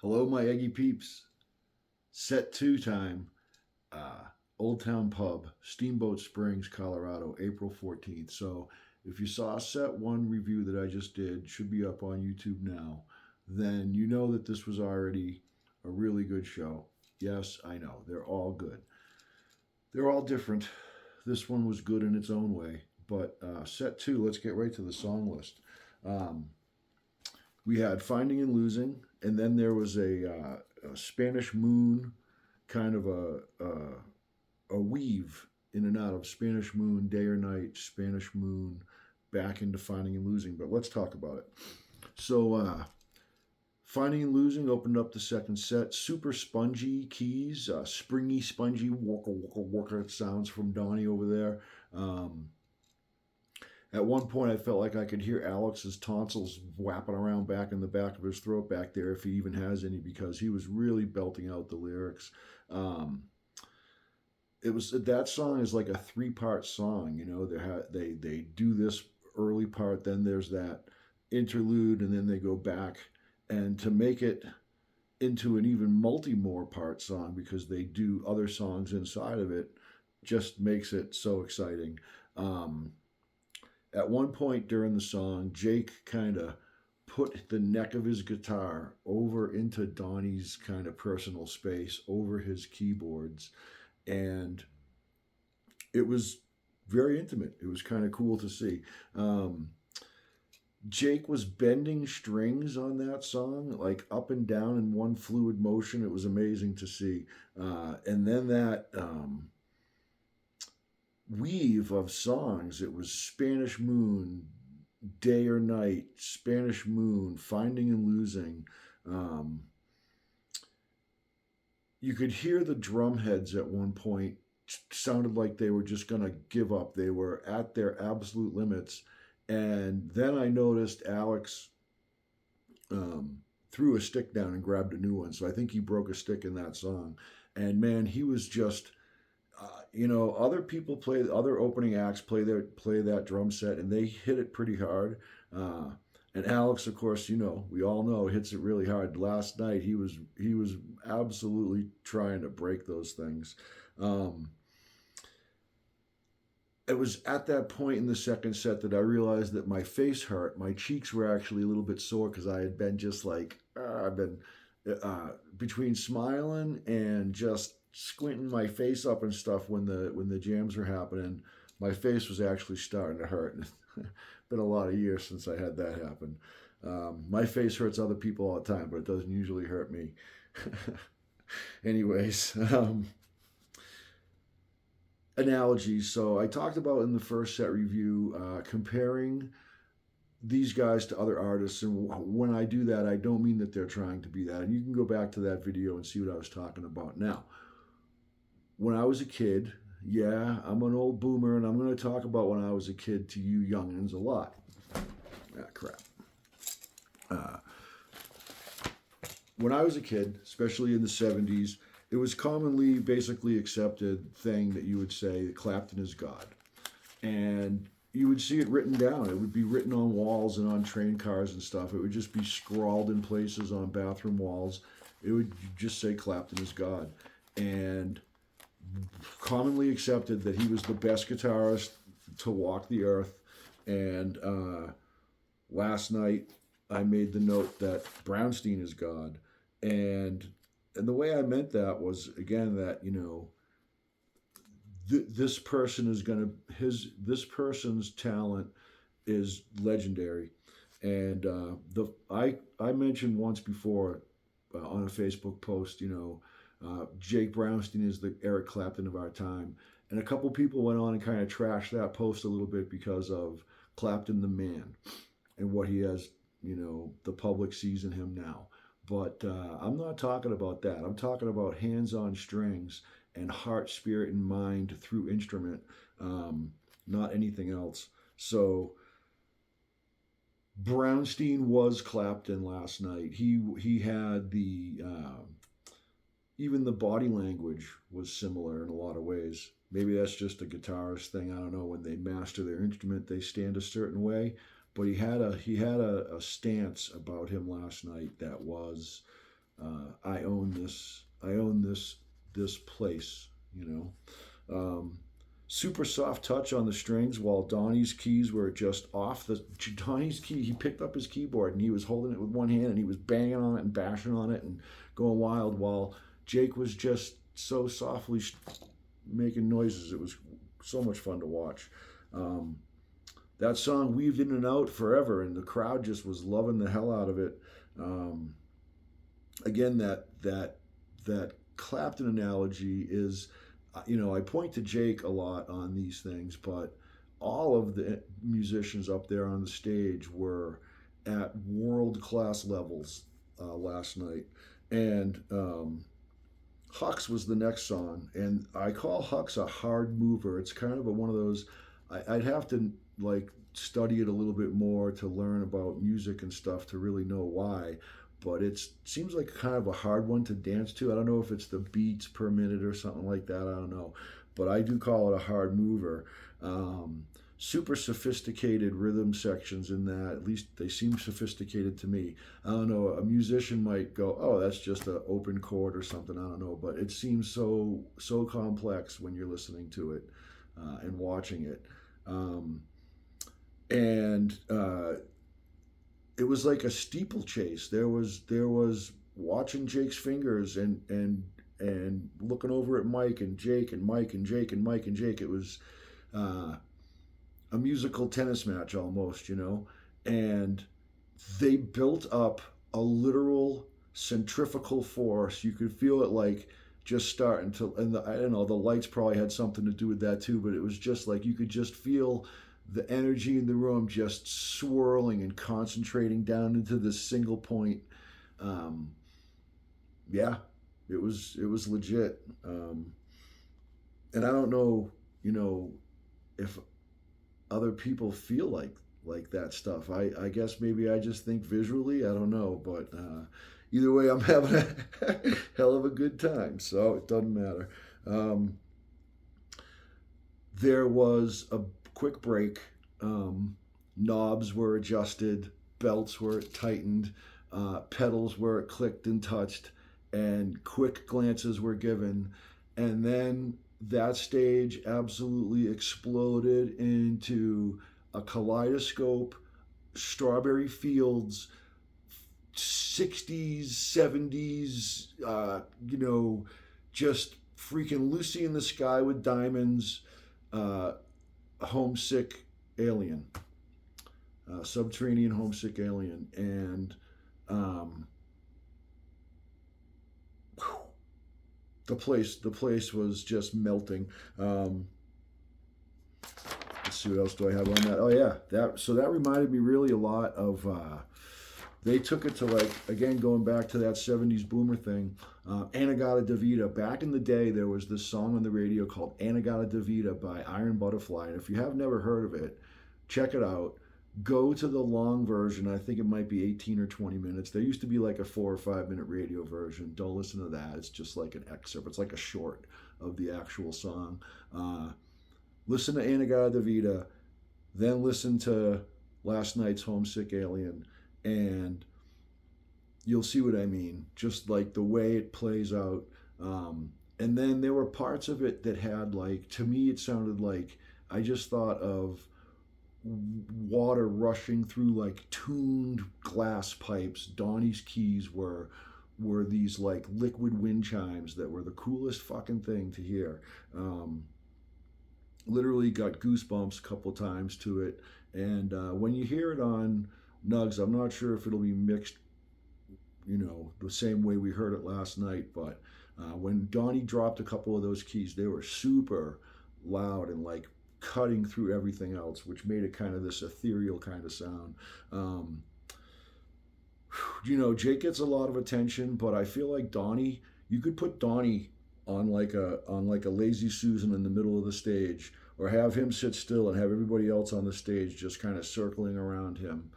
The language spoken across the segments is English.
Hello, my Eggy peeps. Set two time, uh, Old Town Pub, Steamboat Springs, Colorado, April 14th. So if you saw set one review that I just did, should be up on YouTube now, then you know that this was already a really good show. Yes, I know, they're all good. They're all different. This one was good in its own way. But set two, let's get right to the song list. Um, we had Finding and Losing, and then there was a Spanish Moon, kind of a weave in and out of Spanish Moon, Day or Night, Spanish Moon, back into Finding and Losing. But let's talk about it. So, Finding and Losing opened up the second set. Super spongy keys, springy, spongy, walker, walker, walker sounds from Donnie over there. Um, at one point, I felt like I could hear Alex's tonsils whapping around back in the back of his throat back there, if he even has any, because he was really belting out the lyrics. Um, it was that song is like a three-part song. You know, they do this early part, then there's that interlude, and then they go back, and to make it into an even multi-more part song because they do other songs inside of it just makes it so exciting. Um, at one point during the song, Jake kind of put the neck of his guitar over into Donnie's kind of personal space over his keyboards, and it was very intimate. It was kind of cool to see. Jake was bending strings on that song, like up and down in one fluid motion. It was amazing to see. And then that weave of songs, it was Spanish Moon, Day or Night, Spanish Moon, Finding and Losing. Um, you could hear the drum heads at one point sounded like they were just going to give up. They were at their absolute limits. And then I noticed Alex threw a stick down and grabbed a new one. So I think he broke a stick in that song. And man, he was just, other people play, other opening acts play that drum set, and they hit it pretty hard. And Alex, of course, we all know hits it really hard. Last night he was absolutely trying to break those things. Um, it was at that point in the second set that I realized that my face hurt. My cheeks were actually a little bit sore because I had been just like, I've been between smiling and just squinting my face up and stuff when the jams were happening. My face was actually starting to hurt. Been a lot of years since I had that happen. My face hurts other people all the time, but it doesn't usually hurt me. Anyways, analogies. So I talked about in the first set review comparing these guys to other artists, and when I do that, I don't mean that they're trying to be that. And you can go back to that video and see what I was talking about. Now, when I was a kid, yeah, I'm an old boomer, and I'm going to talk about when I was a kid to you youngins a lot. Ah, crap. Uh, when I was a kid, especially in the 70s, it was commonly basically accepted thing that you would say Clapton is God. And you would see it written down. It would be written on walls and on train cars and stuff. It would just be scrawled in places on bathroom walls. It would just say Clapton is God. And commonly accepted that he was the best guitarist to walk the earth. And last night I made the note that Brownstein is God. And the way I meant that was, again, that, this person is going to, this person's talent is legendary. And I mentioned once before on a Facebook post, Jake Brownstein is the Eric Clapton of our time. And a couple people went on and kind of trashed that post a little bit because of Clapton the man and what he has, the public sees in him now. But I'm not talking about that. I'm talking about hands-on strings and heart, spirit, and mind through instrument, not anything else. So Brownstein was Clapton last night. He had the even the body language was similar in a lot of ways. Maybe that's just a guitarist thing. I don't know. When they master their instrument, they stand a certain way. But he had a stance about him last night that was I own this. I own this place. You know. Super soft touch on the strings, while Donnie's keys were just off the. Donnie's key, he picked up his keyboard and he was holding it with one hand and he was banging on it and bashing on it and going wild, while Jake was just so softly making noises. It was so much fun to watch. Um, that song weaved in and out forever, and the crowd just was loving the hell out of it. Um, Again, that Clapton analogy is, I point to Jake a lot on these things, but all of the musicians up there on the stage were at world class levels last night, and Hux was the next song, and I call Hux a hard mover. It's kind of one of those. I'd have to like study it a little bit more to learn about music and stuff to really know why. But it seems like kind of a hard one to dance to. I don't know if it's the beats per minute or something like that. I don't know, but I do call it a hard mover. Um, Super sophisticated rhythm sections in that. At least they seem sophisticated to me. I don't know. A musician might go, "Oh, that's just an open chord or something." I don't know, but it seems so complex when you're listening to it and watching it. Um, and It was like a steeplechase. There was watching Jake's fingers and looking over at Mike and Jake and Mike and Jake and Mike and Jake. It was uh, a musical tennis match almost, and they built up a literal centrifugal force. You could feel it like just starting to, and I don't know, the lights probably had something to do with that too, but it was just like you could just feel the energy in the room just swirling and concentrating down into this single point. Um, yeah, it was legit. And I don't know, if other people feel like that stuff. I guess maybe I just think visually. I don't know, but either way, I'm having a hell of a good time, so it doesn't matter. Um, there was a quick break. Um, Knobs were adjusted, belts were tightened, pedals were clicked and touched, and quick glances were given. And then that stage absolutely exploded into a kaleidoscope, strawberry fields, 60s, 70s, just freaking Lucy in the Sky with Diamonds, uh, homesick alien, subterranean homesick alien, and um, the place was just melting. Let's see what else do I have on that. Oh yeah, that reminded me really a lot of. They took it to, like, again, going back to that 70s boomer thing. Anagata Davida. Back in the day, there was this song on the radio called Anagata Davida by Iron Butterfly. And if you have never heard of it, check it out. Go to the long version. I think it might be 18 or 20 minutes. There used to be like a 4 or 5 minute radio version. Don't listen to that. It's just like an excerpt. It's like a short of the actual song. Listen to Anagata Davida, then listen to last night's Homesick Alien, and you'll see what I mean. Just like the way it plays out. And then there were parts of it that had, like, to me, it sounded like I just thought of water rushing through like tuned glass pipes. Donnie's keys were these like liquid wind chimes that were the coolest fucking thing to hear. Literally got goosebumps a couple times to it. And when you hear it on Nugs, I'm not sure if it'll be mixed, the same way we heard it last night. But when Donnie dropped a couple of those keys, they were super loud and like cutting through everything else, which made it kind of this ethereal kind of sound. Um, Jake gets a lot of attention, but I feel like Donnie, you could put Donnie on like a lazy Susan in the middle of the stage, or have him sit still and have everybody else on the stage just kind of circling around him.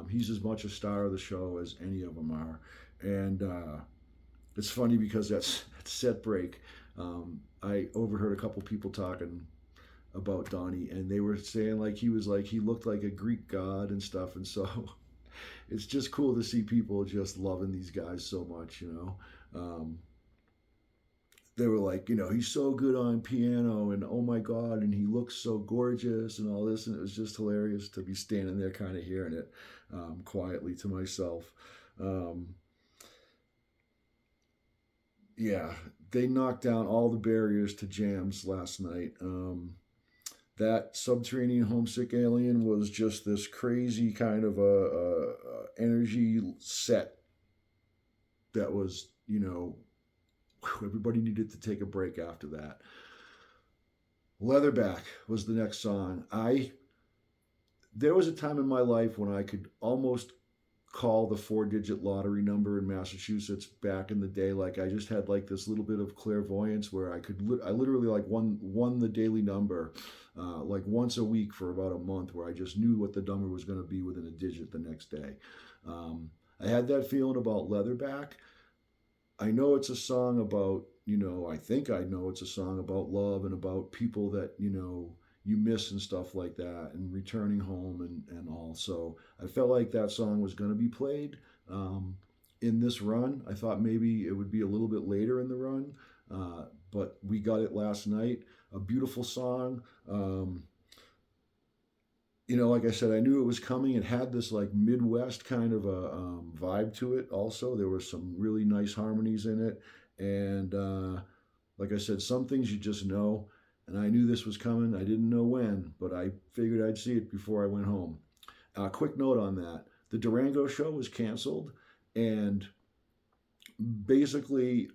He's as much a star of the show as any of them are. And it's funny because that's set break. I overheard a couple people talking about Donnie, and they were saying like he looked like a Greek god and stuff. And so it's just cool to see people just loving these guys so much, you know. They were like, he's so good on piano, and oh my God, and he looks so gorgeous and all this. And it was just hilarious to be standing there kind of hearing it quietly to myself. Um, yeah, they knocked down all the barriers to jams last night. That Subterranean Homesick Alien was just this crazy kind of a energy set that was, everybody needed to take a break after that. Leatherback was the next song. There was a time in my life when I could almost call the 4-digit lottery number in Massachusetts back in the day. Like I just had like this little bit of clairvoyance where I literally like won the daily number like once a week for about a month, where I just knew what the number was going to be within a digit the next day. I had that feeling about Leatherback. I know it's a song about, I think I know it's a song about love and about people that, you miss and stuff like that, and returning home and all. So I felt like that song was going to be played in this run. I thought maybe it would be a little bit later in the run, but we got it last night. A beautiful song. Like I said, I knew it was coming. It had this like Midwest kind of a vibe to it. Also, there were some really nice harmonies in it, and like I said, some things you just know. And I knew this was coming. I didn't know when, but I figured I'd see it before I went home. Quick note on that: the Durango show was canceled, and basically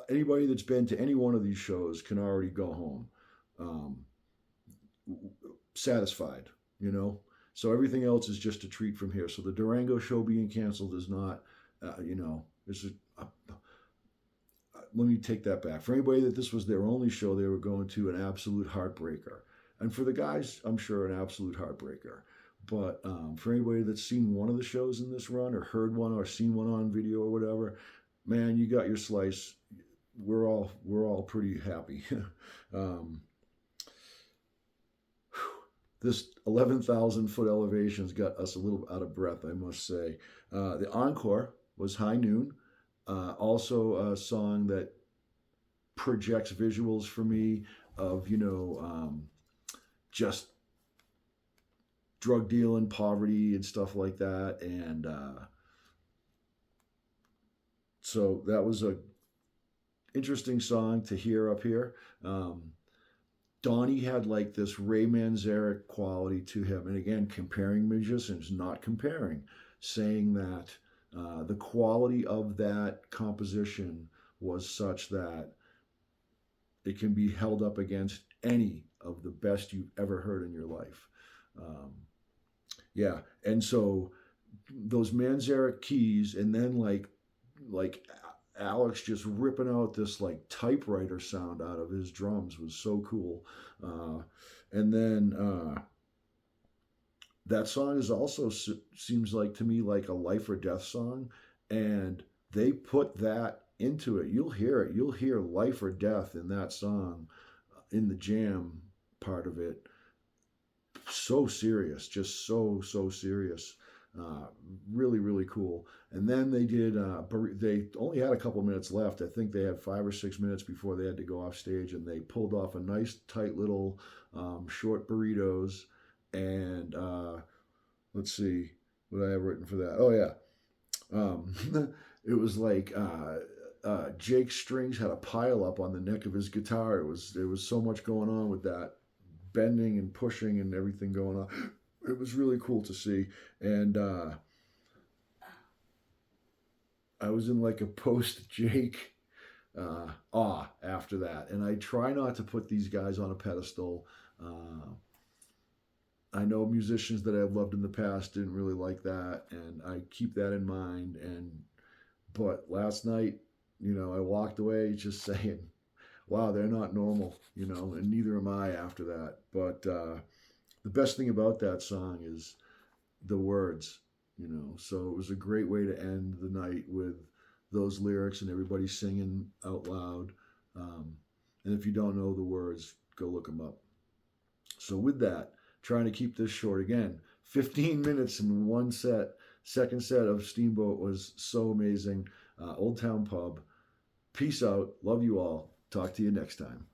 anybody that's been to any one of these shows can already go home um, satisfied, you know. So everything else is just a treat from here. So the Durango show being canceled is not, it's let me take that back. For anybody that this was their only show they were going to, an absolute heartbreaker. And for the guys, I'm sure an absolute heartbreaker. But for anybody that's seen one of the shows in this run, or heard one, or seen one on video or whatever, man, you got your slice. We're all pretty happy. This 11,000-foot elevation's got us a little out of breath, I must say. The encore was High Noon. Also a song that projects visuals for me of, just drug dealing, poverty, and stuff like that. And so that was a interesting song to hear up here. Donnie had like this Ray Manzarek quality to him. And again, comparing musicians, not comparing, saying that the quality of that composition was such that it can be held up against any of the best you've ever heard in your life. Yeah, and so those Manzarek keys, and then like Alex just ripping out this like typewriter sound out of his drums was so cool. And then that song is also seems like to me like a life or death song, and they put that into it. You'll hear it. You'll hear life or death in that song, in the jam part of it. So serious, just so serious. Really, really cool. And then they did. They only had a couple minutes left. I think they had 5 or 6 minutes before they had to go off stage, and they pulled off a nice, tight little short burritos. And let's see what I have written for that. Oh yeah, it was like Jake Strings had a pile up on the neck of his guitar. There was so much going on with that, bending and pushing and everything going on. It was really cool to see. And I was in like a post Jake awe after that. And I try not to put these guys on a pedestal. I know musicians that I've loved in the past didn't really like that, and I keep that in mind. But last night, I walked away just saying, wow, they're not normal, and neither am I after that. But the best thing about that song is the words, so it was a great way to end the night with those lyrics and everybody singing out loud. And if you don't know the words, go look them up. So with that, trying to keep this short again, 15 minutes in one set. Second set of Steamboat was so amazing. Old Town Pub. Peace out. Love you all. Talk to you next time.